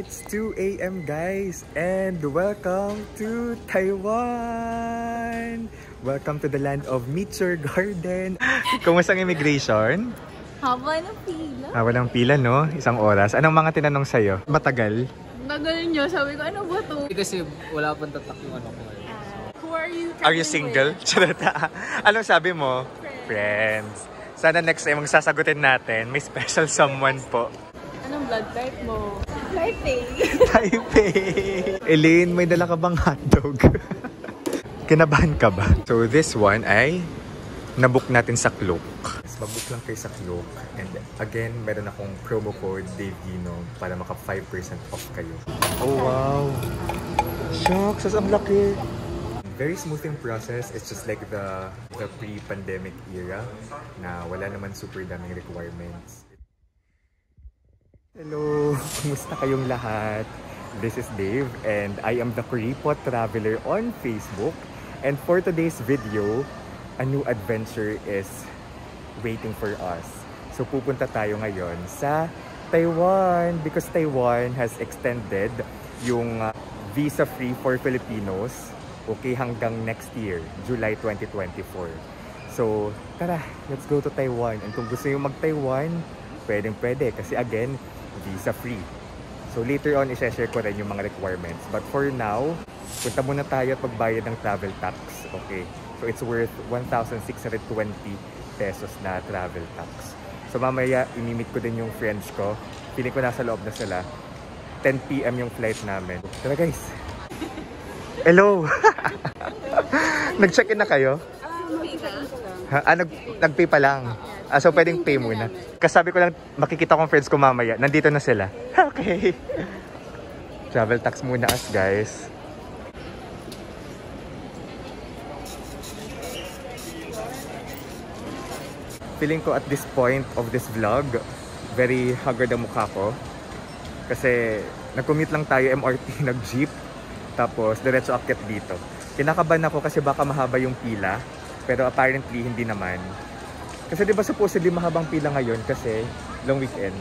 it's 2 a.m. guys, and welcome to Taiwan! Welcome to the land of Nature Garden. Kumusta ang immigration? Haba ng pila. Haba ng pila, no? Isang oras. Anong mga tinanong sa'yo? Matagal? Tagal nyo. Sabi ko, ano ba to? Kasi wala pang tatak yung ano ko. Who are you? Are you single? Anong sabi mo? Friends. Sana next time ang sasagutin natin, may special someone po. Anong blood type mo? Type A. Type A. Elaine, may dala ka bang hotdog? Kinabahan ka ba? So this one ay nabook natin sa Klook. Mag-book lang kayo sa Klook. And again, meron akong promo code DaveGino para maka 5% off kayo. Oh wow! Shucks, ang laki! Very smoothing process. It's just like the pre-pandemic era na wala naman super daming requirements. Hello! Kumusta kayong lahat? This is Dave and I am the Kuripot Traveler on Facebook. And for today's video, a new adventure is waiting for us. So pupunta tayo ngayon sa Taiwan because Taiwan has extended yung visa-free for Filipinos. Okay, hanggang next year, July 2024. So, tara, let's go to Taiwan. And kung gusto nyo mag-Taiwan, pwedeng-pwede. Kasi again, visa-free. So, later on, i-share ko rin yung mga requirements. But for now, punta muna tayo at magbayad ng travel tax. Okay? So, it's worth 1,620 pesos na travel tax. So, mamaya, inimit ko din yung friends ko. Feeling ko nasa loob na sila. 10 PM yung flight namin. Tara, guys! Hello! Nag-check-in na kayo? Nag-pay pa lang. So pwedeng pay muna. Kasabi ko lang, makikita kong friends ko mamaya. Nandito na sila. Okay. Travel tax muna us, guys. Feeling ko at this point of this vlog, very haggard ang mukha ko. Kasi nag-commute lang tayo, MRT, nag-jeep. Tapos, diretso akyat dito. Kinakabahan ako kasi baka mahaba yung pila. Pero apparently, hindi naman. Kasi diba supposedly mahabang pila ngayon kasi long weekend.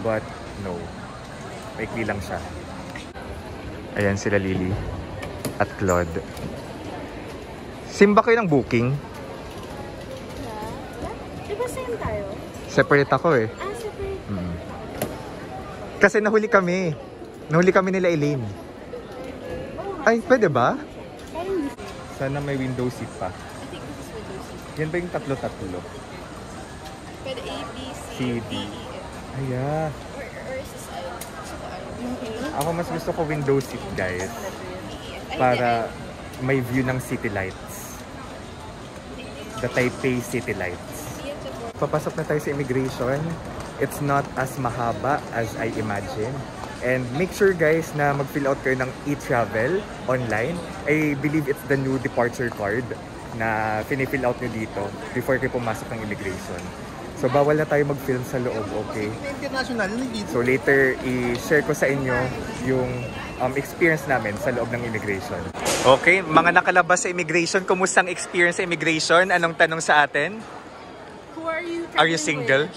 But, no. Maikli lang siya. Ayan sila Lily at Claude. Simba kayo ng booking? Diba same tayo? Separate ako eh. Separate. Kasi nahuli kami. Nahuli kami nila Elaine. Ay, pwede ba? Sana may window seat pa. I think this is window seat. Yan ba yung tatlo-tatlo? Pwede A, B, C, C, D. D, E, F. Ayan. Or is this Ako mas gusto ko window seat, guys. Para may view ng city lights. The Taipei city lights. Papasok na tayo sa immigration. It's not as mahaba as I imagine. And make sure guys na mag-fill out kayo ng e-travel online. I believe it's the new departure card na fini-fill out nyo dito before kayo pumasok ng immigration. So bawal na tayo mag-film sa loob, okay? So later, i-share ko sa inyo yung experience namin sa loob ng immigration. Okay, mga nakalabas sa immigration, kumusta ang experience sa immigration? Anong tanong sa atin? Who are you? Are you single?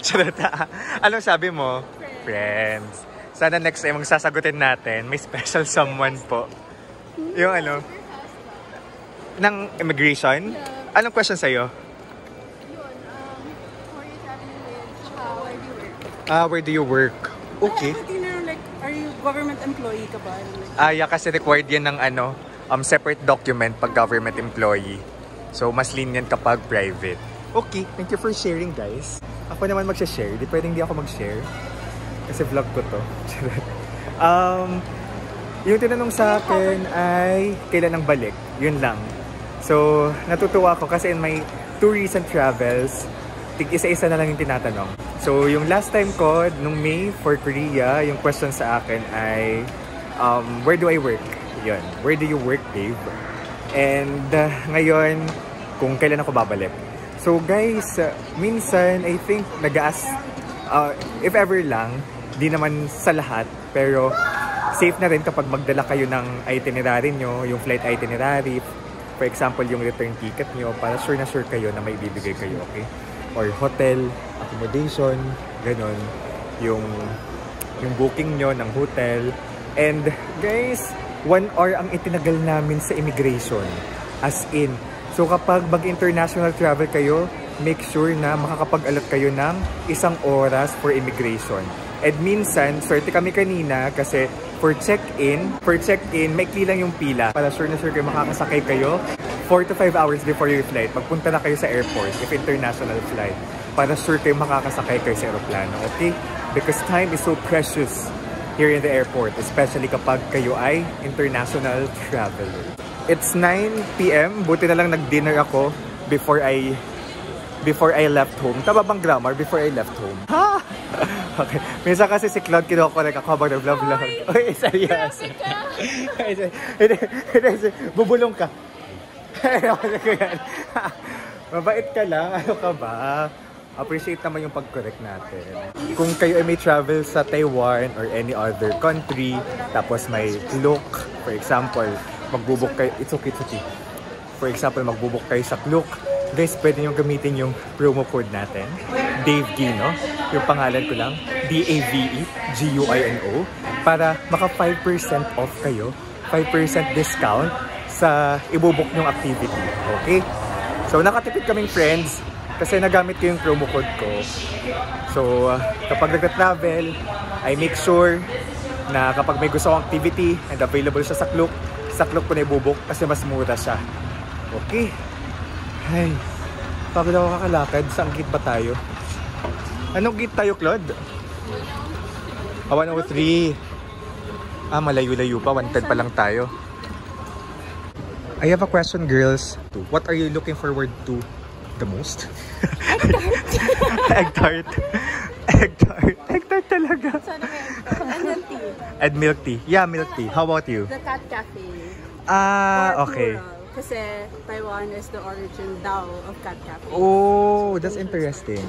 Anong sabi mo? Friends. Sana next time ang sasagutin natin, may special someone po. Yung ano? Ng immigration? Anong question sa'yo? Who are you traveling with? Where do you work? Where do you work? Okay. Like, are you government employee ka ba? Yeah, kasi required yan ng ano, separate document pag government employee. So, mas lenient kapag private. Okay, thank you for sharing, guys. Ako naman mag-share. Di pwedeng di ako mag-share. Kasi vlog ko to. Yung tinanong sa akin ay kailan ang balik. Yun lang. So, natutuwa ako kasi in my 2 recent travels, isa-isa na lang yung tinatanong. So, yung last time ko, nung May for Korea, yung question sa akin ay, where do I work? Yun. Where do you work, Dave? And ngayon, kung kailan ako babalik. So, guys, minsan, I think, nag-ask, if ever lang, di naman sa lahat, pero safe na rin kapag magdala kayo ng itinerary nyo, yung flight itinerary, for example, yung return ticket nyo, para sure na sure kayo na may bibigay kayo, okay? Or hotel, accommodation, ganon, yung yung booking nyo ng hotel. And guys, 1 hour ang itinagal namin sa immigration. As in. So kapag mag-international travel kayo, make sure na makakapag-allot kayo ng 1 oras for immigration. And minsan, swerte kami kanina kasi for check-in, maikli lang yung pila. Para sure na sure kayo makakasakay kayo 4 to 5 hours before your flight. Pagpunta na kayo sa airport, if international flight, para sure kayo makakasakay kayo sa aeroplano, okay? Because time is so precious here in the airport, especially kapag kayo ay international traveler. It's 9 PM. Buti na lang nag-dinner ako before I left home. Tama bang grammar? Before I left home. Ha? Okay. Minsan kasi si Claude kinokorek ako habang nag-vlog. Uy, serious. Bubulong ka. Mabait ka lang. Ano ka ba? Appreciate naman yung pag-correct natin. Kung kayo ay may travel sa Taiwan or any other country, tapos may Klook, for example, magbubuk kayo, it's okay. For example, magbubuk kayo sa Klook, guys, pwede nyo gamitin yung promo code natin, Dave Gino, yung pangalan ko lang, DAVEGUINO, para maka 5% off kayo, 5% discount sa ibubuk nyong activity, okay? So, nakatipid kaming friends, kasi nagamit ko yung promo code ko. So, kapag nag-travel, I make sure na kapag may gusto akong activity and available siya sa Klook ko na ibubuk kasi mas mura siya. Okay. Ay, pagod ako kakalakad. Saan gate ba tayo? Anong gate tayo, Claude? 103. Malayo-layo pa. 110 pa lang tayo. I have a question, girls. What are you looking forward to the most? Egg tart. Egg tart talaga. Sana may and milk tea. And milk tea. Yeah, milk tea. How about you? The Cat Cafe. Okay. Plural, kasi Taiwan is the origin daw of Cat Cafe. Oh, that's interesting.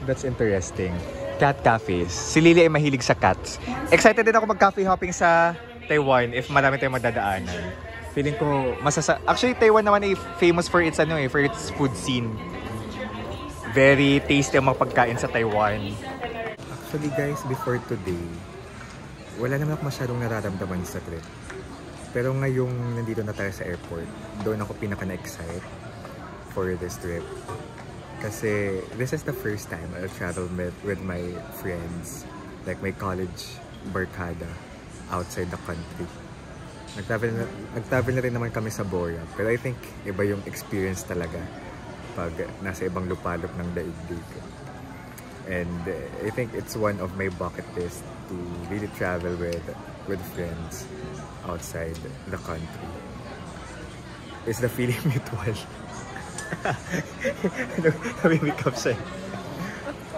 That's interesting. Cat cafes. Si Lily ay mahilig sa cats. Excited din ako mag-cafe hopping sa Taiwan if marami tayong madadaanan. Feeling ko actually Taiwan naman ay famous for its for its food scene. Very tasty ang mga pagkain sa Taiwan. Actually guys, before today, wala naman ako masyadong nararamdaman sa trip. Pero ngayong nandito na tayo sa airport, doon ako pinaka-na-excite for this trip. Kasi this is the first time I'll travel with my friends, like my college barkada, outside the country. Nag-travel na rin naman kami sa Bora, pero I think iba yung experience talaga pag nasa ibang lupalop ng daigdig. And I think it's one of my bucket list to really travel with friends outside the country. Is the feeling mutual? Nabibig up siya.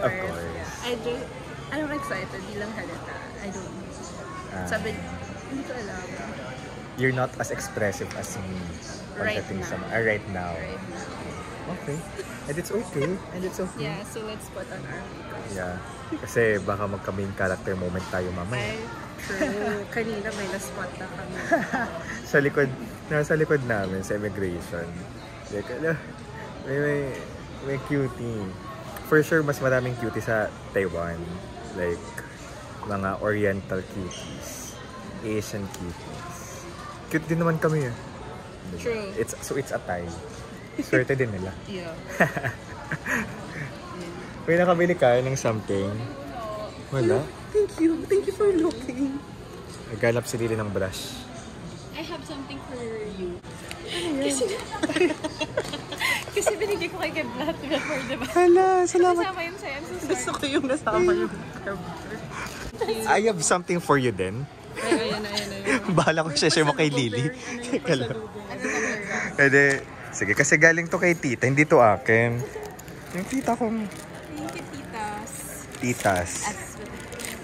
Of course. I'm excited. Di lang halata. I don't know. Sabi, hindi ko alam. You're not as expressive as me. Right now. Right now. Okay. And it's okay. Yeah, so let's put on our makeup. Yeah. Kasi baka magka-main character moment tayo mamaya. True. Kanina may na-spot na kami. Nasa likod namin sa immigration. Like, may cutie. For sure, mas maraming cutie sa Taiwan. Like, mga oriental cuties. Asian cuties. Cute din naman kami. True. It's a tie. Swerte din nila. Yeah. May nakabili ka ng something? Wala? Thank you for looking. Naghanap si Lily ng brush. I have something for you. Kasi binigay ko kay Keblat before, diba? Hala, salamat. Nasama yun sa'yo. Gusto ko yung nasama yung I have something for you then. Ayan. Bahala ko share mo kay Lily. Teka lang. Pwede. Sige, kasi galing to kay tita, hindi to akin. Yung tita kong... Thank you, titas. Titas.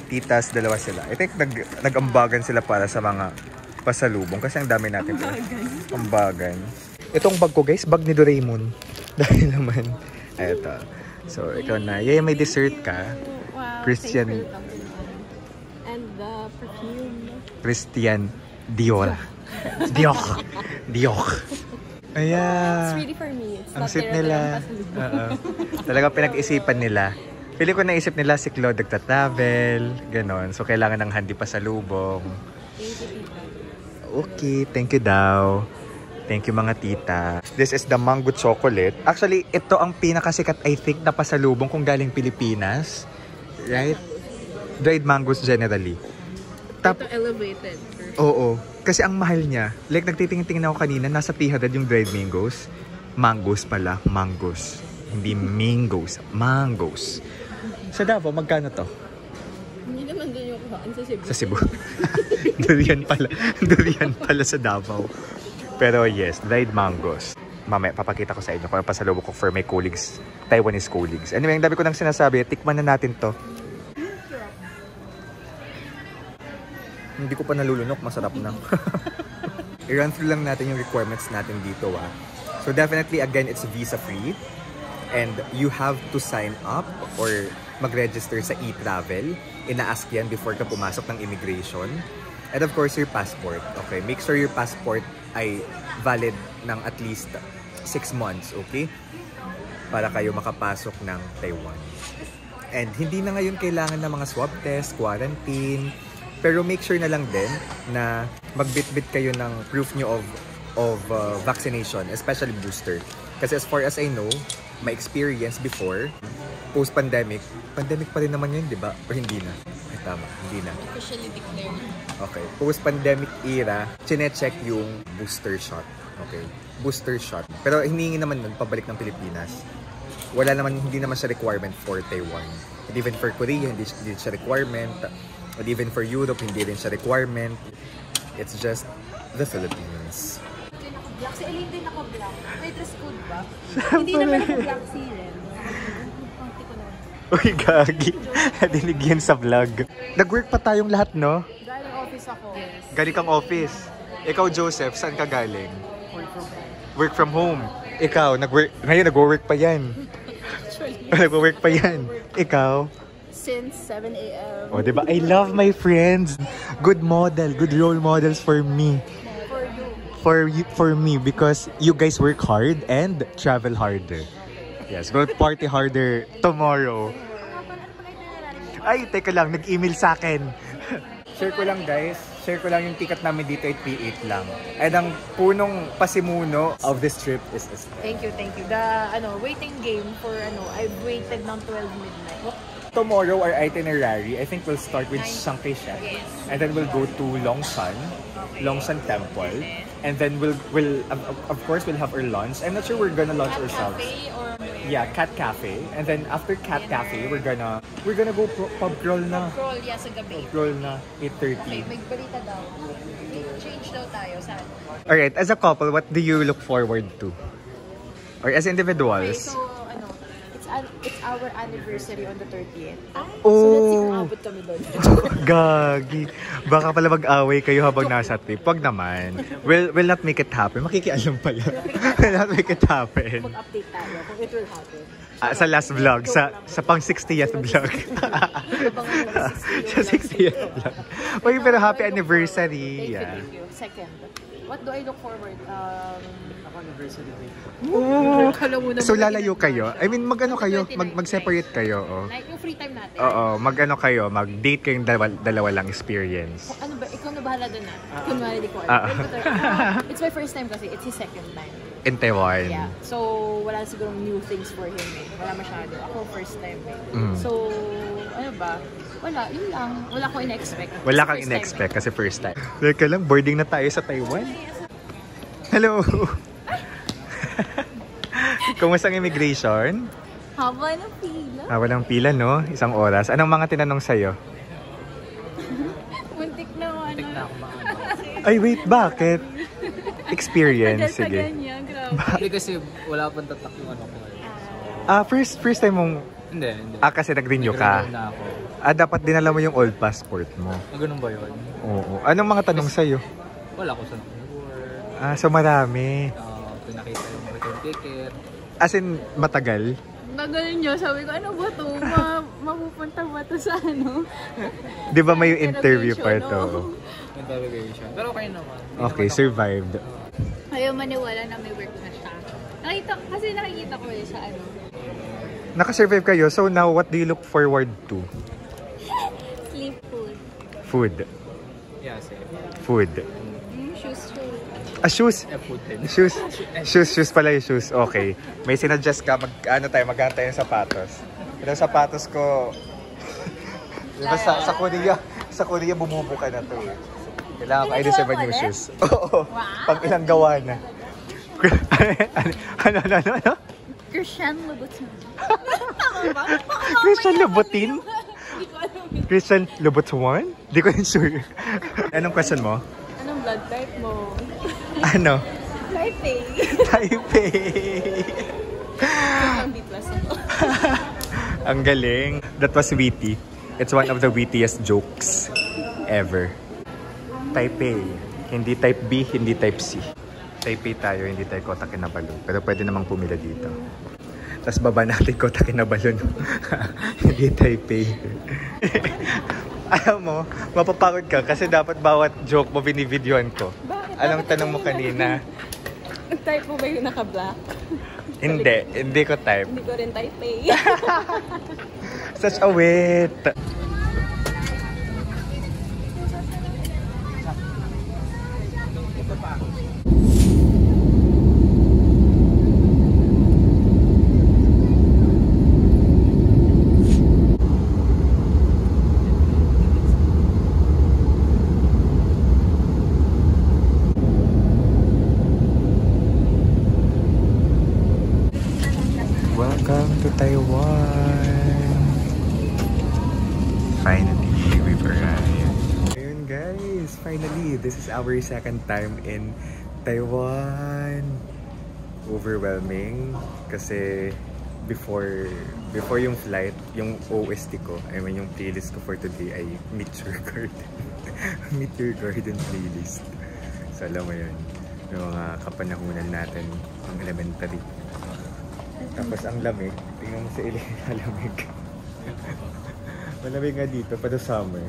Titas, dalawa sila. I think nag-ambagan sila para sa mga pasalubong kasi ang dami natin. Ambagan. Itong bag ko guys, bag ni Doraemon. Dahil naman. Eto. So, ikaw na. Yay, may dessert ka. Wow, Christian. And the perfume. Christian Dior. Dior. Ayan. It's really for me. It's Ang not sweet nila. Talagang pinag-isipan nila. Pili ko naisip nila si Claude nagta-travel, ganon. So, kailangan ng handi pa sa lubong. Okay, thank you daw. Thank you mga tita. This is the mango chocolate. Actually, ito ang pinakasikat I think na pasalubong kung galing Pilipinas. Right? Dried mangoes generally. Ito elevated. Oo. Kasi ang mahal niya. Like nagtitingin-tingin ako kanina, nasa 300 yung dried mangoes. Mangoes pala. Mangoes. Hindi mangoes. Mangoes. Sa Davao, magkano to? Hindi naman doon yung kuhaan sa Cebu. Sa Cebu. Durian pala. Durian pala sa Davao. Pero yes, dried mangoes. Mamaya, papakita ko sa inyo kung ano pasalubong ko for my colleagues, Taiwanese colleagues. Anyway, ang dami ko nang sinasabi, tikman na natin to. Hindi ko pa nalulunok, masarap na. I-run through lang natin yung requirements natin dito. So definitely, again, it's visa-free. And you have to sign up or mag-register sa e-travel. Ina-ask yan before ka pumasok ng immigration. And of course, your passport. Okay, make sure your passport ay valid ng at least 6 months, okay? Para kayo makapasok ng Taiwan. And hindi na ngayon kailangan ng mga swab test, quarantine. Pero make sure na lang din na magbitbit kayo ng proof nyo of vaccination, especially booster. Kasi as far as I know, my experience before, post-pandemic, pandemic pa rin naman yun, di ba? O hindi na? Ay, tama, hindi na. Officially declared. Okay, post-pandemic era, chinecheck yung booster shot. Okay, booster shot. Pero hiningi naman nun, pabalik ng Pilipinas. Wala naman, hindi naman siya requirement for Taiwan. And even for Korea, hindi siya requirement. And even for Europe, hindi rin siya requirement. It's just the Philippines. Si Elaine din naka-black. May dress code ba? Hindi naman naka-black si Ren. Uy, gagi. Dinig yan sa vlog. Nag-work pa tayong lahat, no? Galing office ako. Yes. Galing kang office. Ikaw, Joseph, saan ka galing? Work from home. Ikaw, ngayon nag-work pa yan. Nag-work pa yan. Ikaw? Since 7 a.m. O, diba? I love my friends. Good model, good role models for me. For me, because you guys work hard and travel harder. Yes, go party harder tomorrow. Ay, teka lang, nag-email sa akin. Share ko lang guys, share ko lang yung ticket namin dito ay 3.8 lang. And ang punong pasimuno of this trip is Esther. Thank you. The waiting game for I've waited ng 12 midnight. Tomorrow, our itinerary, I think we'll start with Chiang Kai-shek. Yes. And then we'll go to Longshan Temple. And then we'll of course, we'll have our lunch. I'm not sure we're gonna lunch ourselves. Cafe or Yeah, Cat Cafe. And then after Cat Cafe, we're gonna go pub crawl na. Crawl, sa gabi. Pub crawl na, Okay, 8:30. may balita daw. Change daw tayo sa Alright, as a couple, what do you look forward to? Or as Okay, individuals? so it's our anniversary on the 30th. So let's see Oh! kung abot kami doon. Gagi. Baka pala mag-away kayo habang nasa trip. Wag naman. We'll not make it happen. Makikialam pala. We'll not make it happen. Mag-update tayo kung it will happen. Sa last vlog. Sa pang 60th vlog. Sa 60th vlog. Uy, pero happy anniversary. Thank you. Second, what do I look forward? Anniversary day. Oo. Kala So lalayo kayo? I mean, mag-ano kayo? Mag-separate kayo? Oh. Like yung free time natin. Oo, mag-ano kayo? Mag-date kayong dalawa lang experience. Ano ba? Ikaw na bahala doon na. Kunwari di ko It's my first time kasi. It's his second time. In Taiwan. Yeah. So, wala sigurong new things for him eh. Wala masyado. Ako first time eh. So, ano ba? Wala. Yun lang. Wala ko in-expect. Wala kang First in-expect kasi first time. Teka lang, boarding na tayo sa Taiwan. Hello! Kumusta ang immigration? Haba ng pila. Walang pila, no? Isang oras. Anong mga tinanong sa'yo? Muntik na Tik na ako Ay, wait, bakit? Experience, sige. Ganyan, grabe. Hindi kasi wala pang tatak yung ano ko. First time mong... Hindi. kasi nag-renew ka. Nag-renew na ako. Dapat dinala mo yung old passport mo. Ganun ba yun? Oo. Anong mga tanong sa'yo? Wala ko sa nag-work. So marami. Pinakita yung return ticket. As in, matagal? Tagal nyo, sabi ko, ano ba to? Mapupunta ba to sa ano? Di ba may interview pa ito? Interrogation. Pero okay naman. Okay, survived. Ayaw maniwala na may work na siya. Kasi nakikita ko sa Naka-survive kayo. So now, what do you look forward to? Sleep food. Food. Yeah, same. Food. Shoes. Shoes. Shoes pala yung shoes. Okay. May sinadjust ka, maghantay ng sapatos. Pero sapatos ko, diba sa Korea bumubuka na to eh. Kailangan ko i-deserve new shoes. Oo. Pag ilang gawa na. Ano? Christian Louboutin. Christian Louboutin? Christian Louboutin? Di ko rin sure. Anong question mo? Anong blood type mo? Ano? Taipei. Taipei. Ang B+ ako. Ang galing. That was witty. It's one of the wittiest jokes ever. Taipei. Hindi type B, hindi type C. Taipei tayo, hindi tayo Kota Kinabalu. Pero pwede namang pumila dito. Tapos baba natin Kota Kinabalu. Hindi Taipei. Alam mo, mapapagod ka kasi dapat bawat joke mo binivideoan ko. Bakit? Anong tanong mo kanina? Type mo ba yung naka-black? Hindi ko type. Hindi ko rin Taipei. Such a wit. Welcome to Taiwan! Finally, we've arrived. Ayun guys, finally, this is our second time in Taiwan. Overwhelming kasi before yung flight, yung OST ko, I mean yung playlist ko for today ay Meteor Garden. Meteor Garden playlist. So alam mo yun, yung mga kapanahunan natin, ang elementary. Tapos ang lamig, tingnan mo sa lamig. Malamig nga dito, pero summer.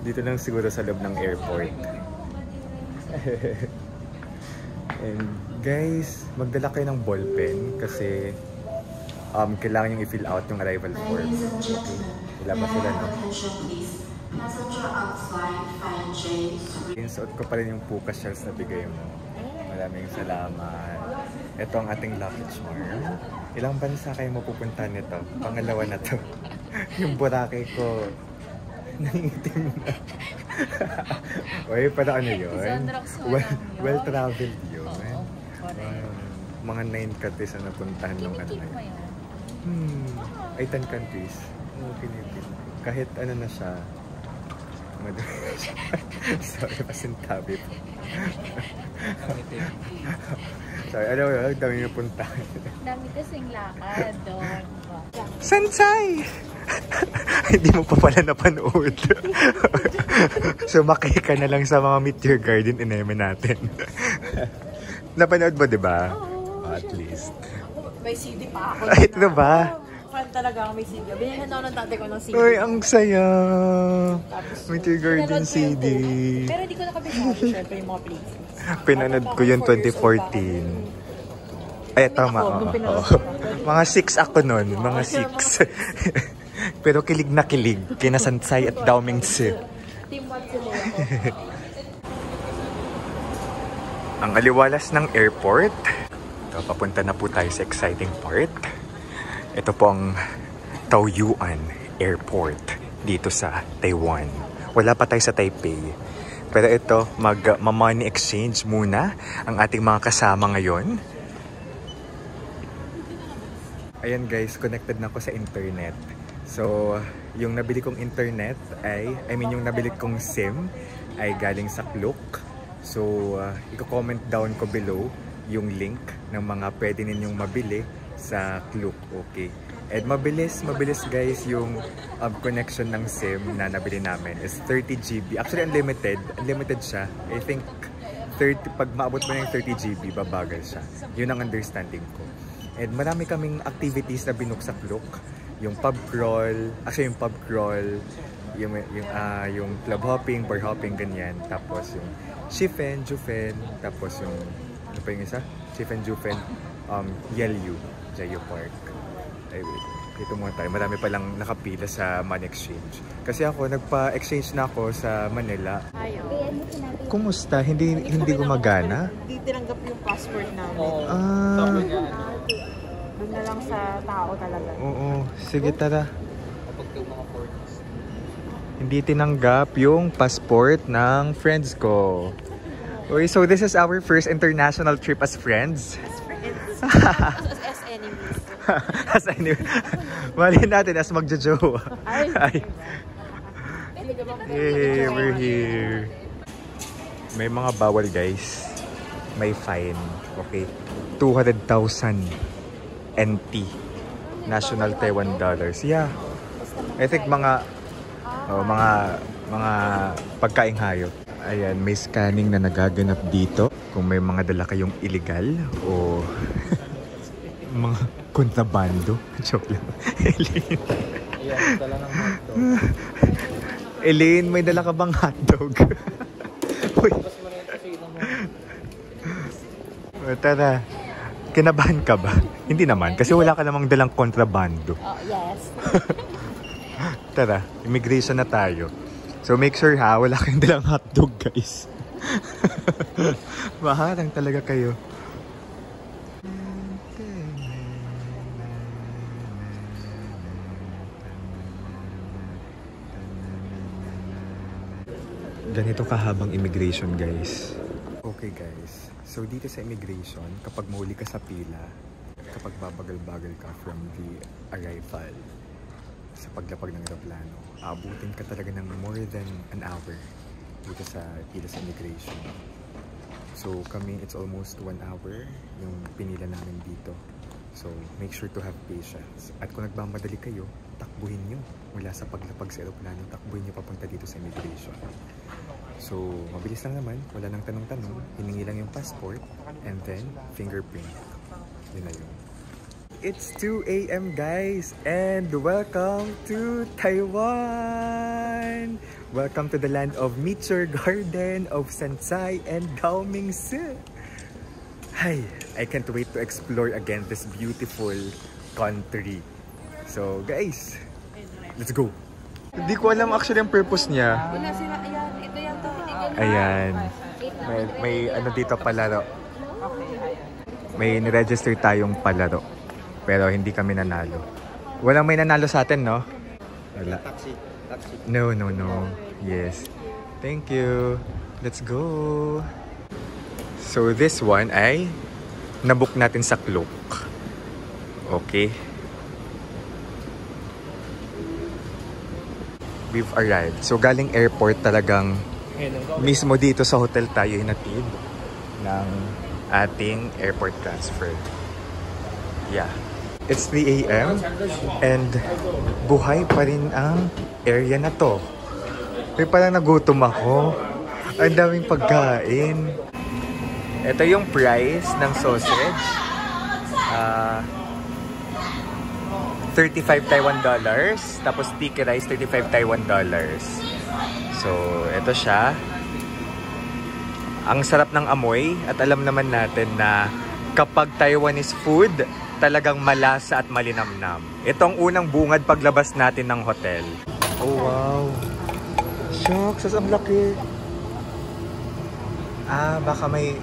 Dito lang siguro sa loob ng airport. And guys, magdala kayo ng ballpen kasi kailangan yung i-fill out yung arrival form. Okay. Ilabas sila, no? Insuot ko pa rin yung puka shells na bigay mo. Maraming salamat. Ito ang ating lucky charm. Ilang bansa kayo mapupunta nito? Pangalawa na to. Yung Boracay ko, nangitim na. Uy, para ano yun? Well-traveled yun. Mga 9 countries na napuntahan nung ano na yun. Ay, 10 countries. Kahit ano na siya. Sorry, pasintabi po. Sorry, ano yun? Dami na punta. Dami kasing lakad doon. Sansay! Hindi mo pa pala napanood. Sumakay ka na lang sa mga Meteor Garden ineme natin. Napanood mo, diba? Oo. At least. May CD pa ako. Ay, ito ba? Fan talaga ako may CD. Binigyan ako ng tate ko ng CD. Uy, ang saya! Tapos, Meteor Garden CD. Pero hindi ko nakabisado, syempre, yung mga places. Pinanood ko yun 2014. Ay, tama. Mga 6 ako nun. Mga 6. Pero kilig na kilig. Kina Sansay at Dao Mingzi. Team 1 sila ako. Ang aliwalas ng airport. Ito, papunta na po tayo sa exciting part. Ito pong Taoyuan Airport dito sa Taiwan. Wala pa tayo sa Taipei. Pero ito, mag-money exchange muna ang ating mga kasama ngayon. Ayan guys, connected na ako sa internet. So, yung nabili kong internet yung nabili kong SIM ay galing sa Klook. So, i-comment down ko below yung link ng mga pwede ninyong mabili sa Klook, okay? And mabilis guys yung connection ng SIM na nabili namin is 30 GB. Actually unlimited siya. I think 30, pag maabot mo yung 30 GB, babagal siya. Yun ang understanding ko. And marami kaming activities na binook sa Klook. Yung pub crawl, yung club hopping, bar hopping, ganyan. Tapos yung Shifen, Jufen, tapos yung, ano pa yung isa? Shifen, Jufen, Yelyu Park. Ay, wait. Dito muna tayo. Marami palang nakapila sa money exchange. Kasi ako, nagpa-exchange na ako sa Manila. Ayaw. Kumusta? Hindi gumagana? Hindi tinanggap yung passport namin. Ah, Doon na lang sa tao talaga. oo. Sige, tara. Kapag yung mga foreigners. Hindi tinanggap yung passport ng friends ko. Okay, so this is our first international trip as friends. As enemies. As anyway, mali natin as magjojowa. Ay. Hey, we're here. May mga bawal guys. May fine. Okay. 200,000 NT. National Taiwan dollars. Yeah. I think mga pagkaing hayop. Ayan, may scanning na nagaganap dito. Kung may mga dala kayong illegal o mga kontrabando. Joke lang. Ayan, dala ng hotdog. Elaine, may dala ka bang hotdog? Uy. Tapos mo na yung kasino mo. Tara, kinabahan ka ba? Hindi naman, kasi wala ka namang dalang kontrabando. Oh, yes. Tara, immigration na tayo. So make sure ha, wala kayong dalang hotdog guys. Maharang talaga kayo. Ganito kahabang immigration guys. Okay guys, so dito sa immigration, kapag mahuli ka sa pila, kapag babagal-bagal ka from the arrival, sa paglapag ng aeroplano, aabutin ka talaga ng more than an hour dito sa pila sa immigration. So kami, it's almost 1 hour yung pinila namin dito. So make sure to have patience. At kung nagmamadali kayo, takbuhin nyo. Mula sa paglapag sa aeroplano, takbuhin nyo papunta dito sa immigration. So mabilis lang naman, wala nang tanong-tanong, hiningi lang yung passport and then fingerprint. Yun na yun. It's 2 AM guys and welcome to Taiwan! Welcome to the land of Nature Garden of Sansai and Gaomingsi. Hi! I can't wait to explore again this beautiful country. So guys, let's go! Hindi ko alam actually ang purpose niya. Wala sila, ayan, ito yan to. Ayan. May ano dito palaro. May niregister tayong palaro. Pero hindi kami nanalo. Walang may nanalo sa atin, no? Wala. Taxi. No. Yes. Thank you. Let's go. So this one ay nabook natin sa Klook. Okay. We've arrived. So galing airport talagang mismo dito sa hotel tayo hinatid ng ating airport transfer. Yeah. It's 3 AM and buhay pa rin ang area na to. May parang nagutom ako. Ang daming pagkain. Ito yung price ng sausage. 35 Taiwan dollars. Tapos sticky rice, 35 Taiwan dollars. So, ito siya. Ang sarap ng amoy at alam naman natin na kapag Taiwanese food, talagang malasa at malinamnam. Itong unang bungad paglabas natin ng hotel. Oh wow! Shucks, ang laki! Baka may...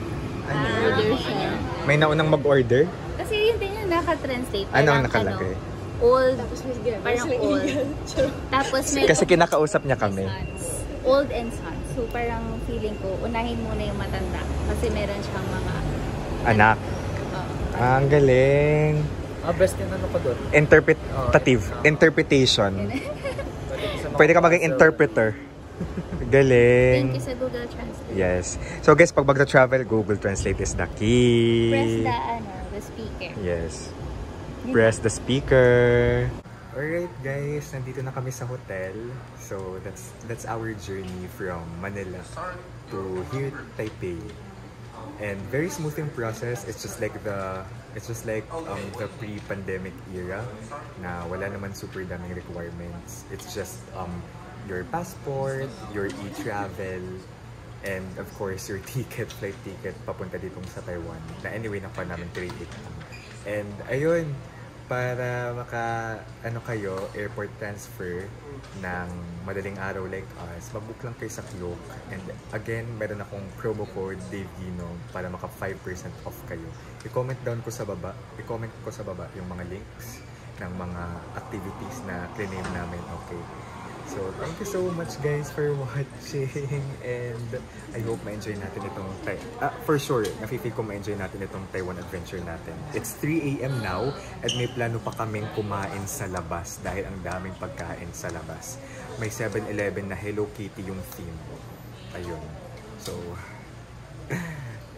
Ano yun? Order siya. May naunang mag-order? Kasi yun din yung naka-translate. Anong nakalagay? Old. Parang old. Tapos may... Kasi kinakausap niya kami. Old and sons. So parang feeling ko, unahin muna yung matanda. Kasi meron siyang mga... Anak. Ang galing. Best yung ano ko doon. Interpretative. Interpretation. Pwede ka maging interpreter. Galing. Thank you sa Google Translate. Yes. So guys, pag magta-travel, Google Translate is the key. Press the speaker. Yes. Press the speaker. Alright guys, nandito na kami sa hotel. So that's our journey from Manila to here Taipei. And very smooth in process. It's just like the pre-pandemic era na wala naman super daming requirements. It's just your passport, your e-travel, and of course your flight ticket papunta ditong sa Taiwan. Na anyway, nakuha namin 3 And ayun, para ano kayo, airport transfer ng madaling araw like us, mag-book lang kayo sa Klook. And again, meron akong promo code DaveGino para maka 5% off kayo. I-comment ko sa baba yung mga links ng mga activities na claim namin, okay? So, thank you so much guys for watching, and I hope ma-enjoy natin itong for sure, nafe-feel ko ma-enjoy natin itong Taiwan adventure natin. It's 3 AM now at may plano pa kaming kumain sa labas dahil ang daming pagkain sa labas. May 7-Eleven na Hello Kitty yung theme. Ayun. So,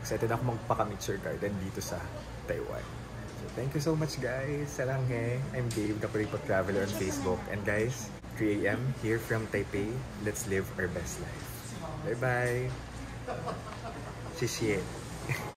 excited ako magpaka-mixture garden dito sa Taiwan. So, thank you so much guys. Saranghe. I'm Dave, the Kuripot Traveler on Facebook. And guys, 3 AM here from Taipei. Let's live our best life. Bye-bye. 谢谢